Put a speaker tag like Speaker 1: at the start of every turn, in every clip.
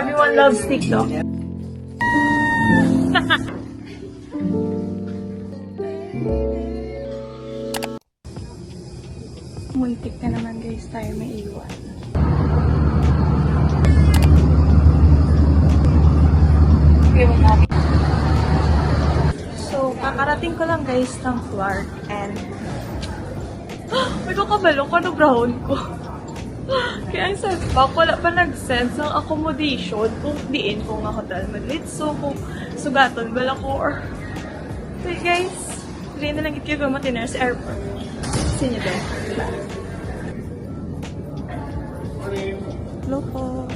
Speaker 1: Everyone loves TikTok. Muntik na naman guys tayo maiwan. So, kakarating ko lang guys ng Clark and may kabalo ko na brown ko. Kaya ang sabi pa, wala pa nag-sense ng accommodation kung diin kung ako hotel Madrid. So, kung sugaton bala ko or... So guys, rin na lang ityo matinir sa airport. Kasi nyo din, diba? Hello po.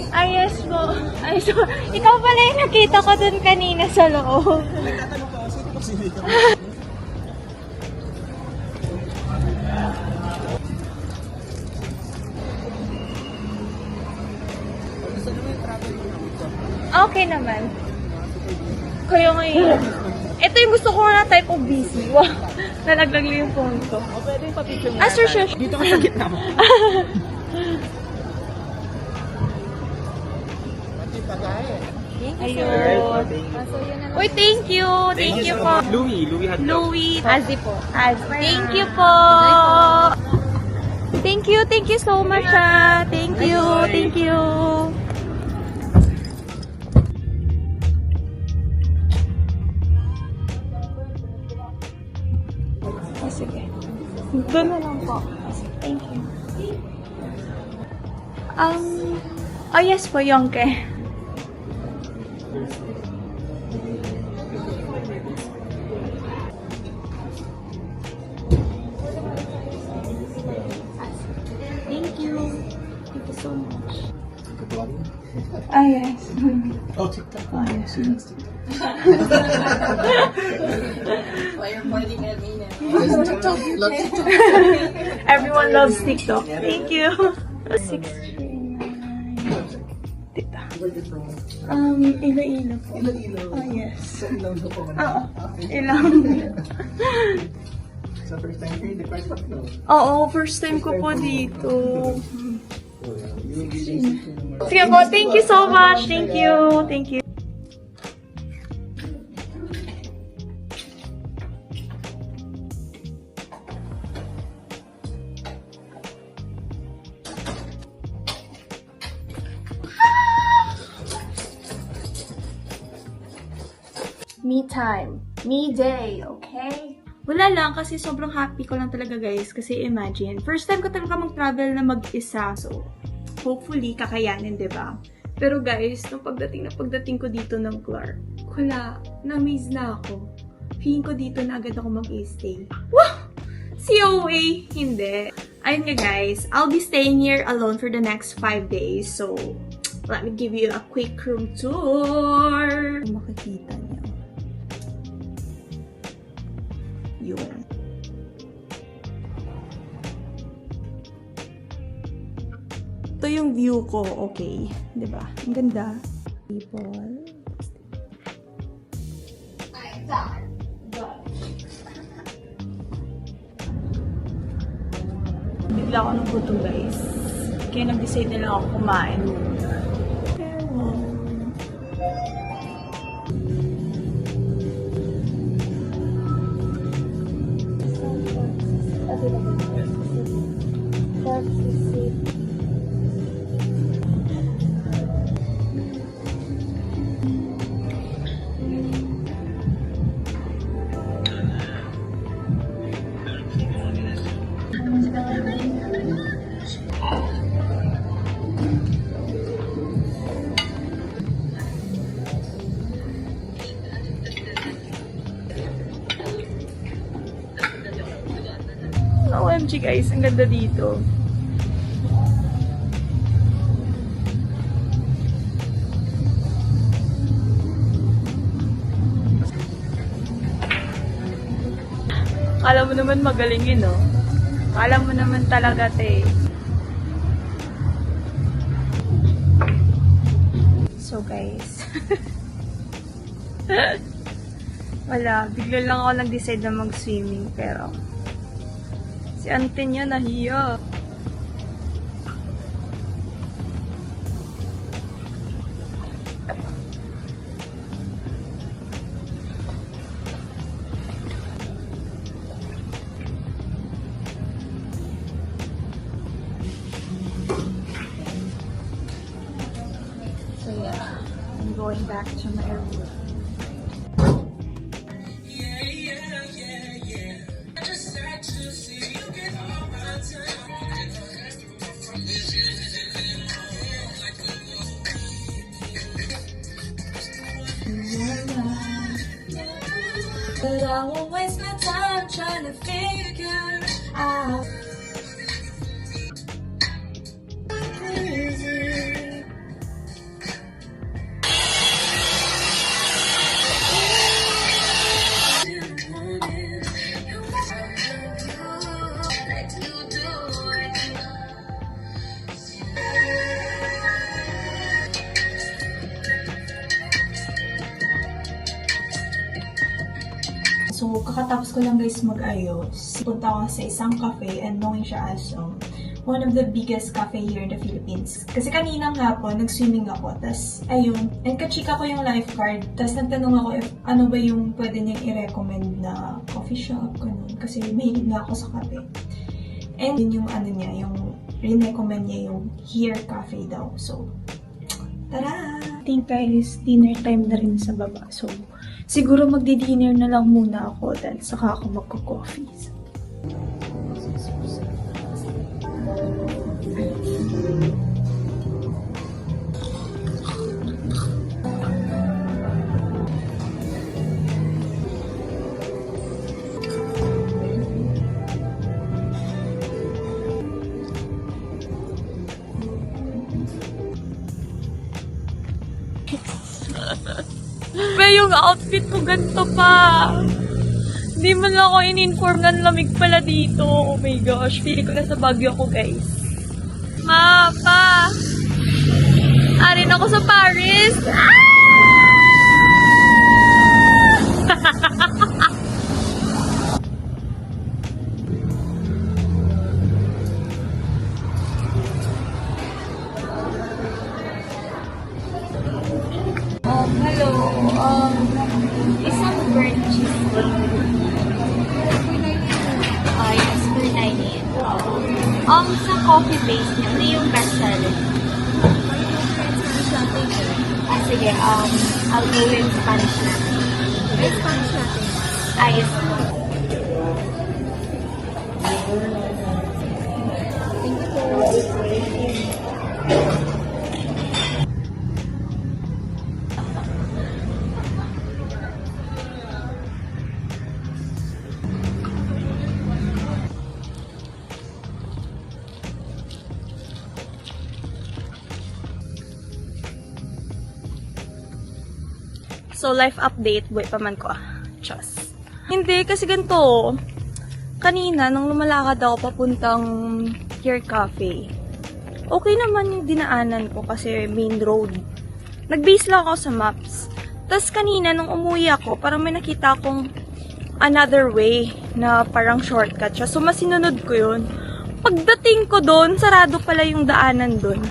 Speaker 1: Ay, yes po. Ay, so, ikaw pala yung nakita ko dun kanina sa loob.
Speaker 2: Nagtatanong ka, sino ba sino ka?
Speaker 1: Okay naman. Kaya ngayon. Ito yung gusto ko na type of busy. Wow. Nalaglag lang yung phone ko.
Speaker 2: O, pwede yung papicture mo.
Speaker 1: Sure.
Speaker 2: Dito ka sa gitna mo.
Speaker 1: Ayun. Uy, thank you. Thank you po. Louie. Hazi po. Thank you po. Thank you so much. Thank you. Oh, sige. Doon na lang po. Thank you. Oh yes po, Yongke. Thank you so much. Ah, yes.
Speaker 2: Oh, TikTok.
Speaker 1: Ah, yes. Everyone loves TikTok. Thank you. 639. Tita. Iloilo po.
Speaker 2: Iloilo.
Speaker 1: Oh, yes.
Speaker 2: So, ilang na po.
Speaker 1: Oo. Ilang.
Speaker 2: Sa first time kayo, the first time no?
Speaker 1: Oo, first time ko po dito. Sige po, thank you so much. Thank you. Me time. Me day, okay? Wala lang kasi sobrang happy ko lang talaga guys. Kasi imagine, first time ko talaga mag-travel na mag-isa. So, hopefully, kakayanin, diba? Pero guys, nung pagdating ko dito ng Clark, wala, na-amaze na ako. Feeling ko dito na agad ako mag-stay. Wow! COA! Hindi. Ayun nga guys, I'll be staying here alone for the next 5 days. So, let me give you a quick room tour. Makikita niyo. Yun. Ito yung view ko, okay. Diba? Ang ganda. People. Bigla ako ng gutom guys. Kaya nag-decide na lang ako kumain. OMG guys, ang ganda dito. Kala mo naman magaling yun, no? Kala mo naman talaga, te. So, guys. Wala. Bigla lang ako nag-decide na mag-swimming. Pero, si ante niya nahiya. So, yeah. I'm going back to my room. But I won't waste my time trying to figure out. So, kakatapos ko lang guys mag-ayos. Punta ako sa isang cafe and knowing siya as one of the biggest cafe here in the Philippines. Kasi kaninang hapon, nag-swimming ako. Tapos, ayun, and kachika ko yung lifeguard. Tapos nagtanong ako if ano ba yung pwede niyang i-recommend na coffee shop, ganun. Kasi mahilig na ako sa cafe. And yun yung ano niya, yung rin-recommend niya yung Here Cafe daw. So, tara! I think guys, dinner time na rin sa baba. So, siguro magdi-dinner na lang muna ako then saka ako magko-coffee. Ba yung outfit ko ganito pa. Hindi man lang ako in-inform na lamig pala dito. Oh my gosh, feeling ko nasa Baguio ako guys. Ma, pa! Arin ako sa Paris! Hello. Isang burnt cheese. Yes, for 9. Sa coffee base niya, ano yung best seller? Sige, I'll go with Spanish latte. Spanish latte? Yes. So, life update. Buhay pa man ko. Diyos. Hindi, kasi ganito. Kanina, nung lumalakad ako papuntang Here Cafe, okay naman yung dinaanan ko kasi main road. Nag-base lang ako sa maps. Tapos kanina, nung umuwi ako, parang may nakita akong another way na parang shortcut siya. So, masinunod ko yun. Pagdating ko doon, sarado pala yung daanan doon.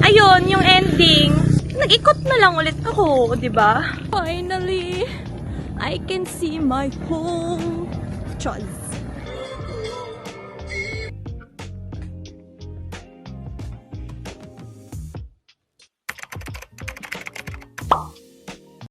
Speaker 1: Ayun, yung ending. Nag-ikot na lang ulit ako, di ba? Finally, I can see my home. Chos.